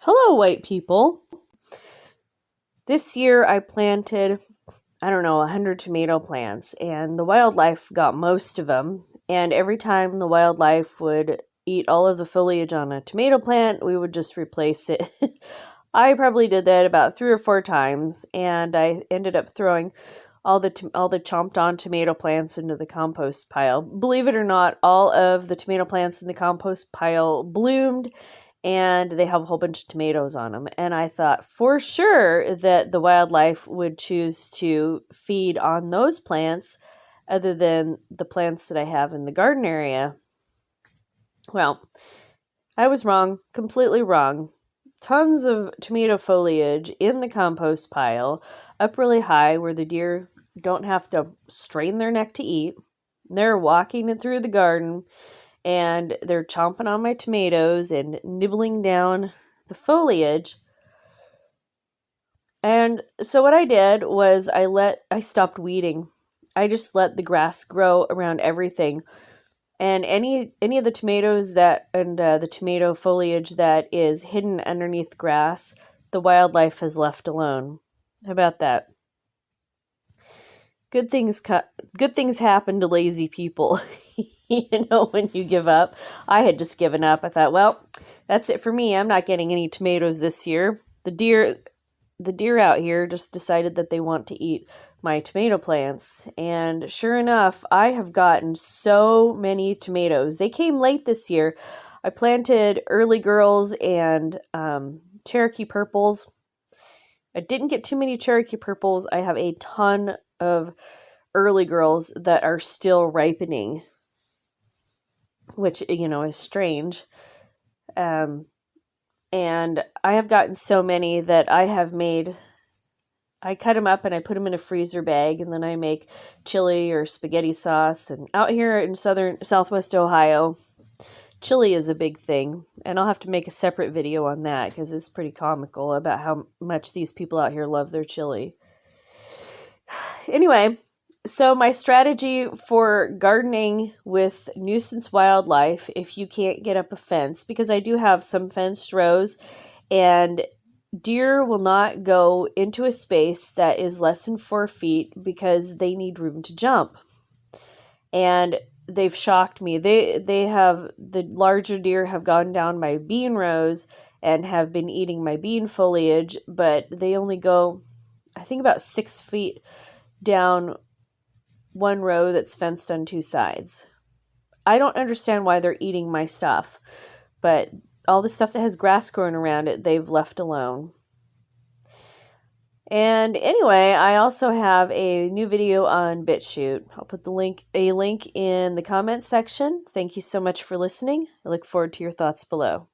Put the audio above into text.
Hello, white people. This year I planted, 100 tomato plants, and the wildlife got most of them. And every time the wildlife would eat all of the foliage on a tomato plant, we would just replace it. I probably did that about 3 or 4 times, and I ended up throwing all the chomped on tomato plants into the compost pile. Believe it or not, all of the tomato plants in the compost pile bloomed, and they have a whole bunch of tomatoes on them. And I thought for sure that the wildlife would choose to feed on those plants other than the plants that I have in the garden area. Well, I was wrong, completely wrong. Tons of tomato foliage in the compost pile, up really high where the deer don't have to strain their neck to eat. They're walking it through the garden, and they're chomping on my tomatoes and nibbling down the foliage. And so what I did was I stopped weeding. I just let the grass grow around everything. And any of the tomatoes the tomato foliage that is hidden underneath grass, the wildlife has left alone. How about that? Good things happen to lazy people. When you give up. I had just given up. I thought, well, that's it for me. I'm not getting any tomatoes this year. The deer out here just decided that they want to eat my tomato plants. And sure enough, I have gotten so many tomatoes. They came late this year. I planted early girls and Cherokee purples. I didn't get too many Cherokee purples. I have a ton of early girls that are still ripening, which, is strange. And I have gotten so many that I cut them up and I put them in a freezer bag, and then I make chili or spaghetti sauce. And out here in southwest Ohio, chili is a big thing. And I'll have to make a separate video on that because it's pretty comical about how much these people out here love their chili. Anyway, so my strategy for gardening with nuisance wildlife, if you can't get up a fence, because I do have some fenced rows, and deer will not go into a space that is less than 4 feet because they need room to jump. And they've shocked me. The larger deer have gone down my bean rows and have been eating my bean foliage, but they only go, I think, about 6 feet down one row that's fenced on 2 sides. I don't understand why they're eating my stuff, but all the stuff that has grass growing around it, they've left alone. And anyway, I also have a new video on BitChute. I'll put a link in the comments section. Thank you so much for listening. I look forward to your thoughts below.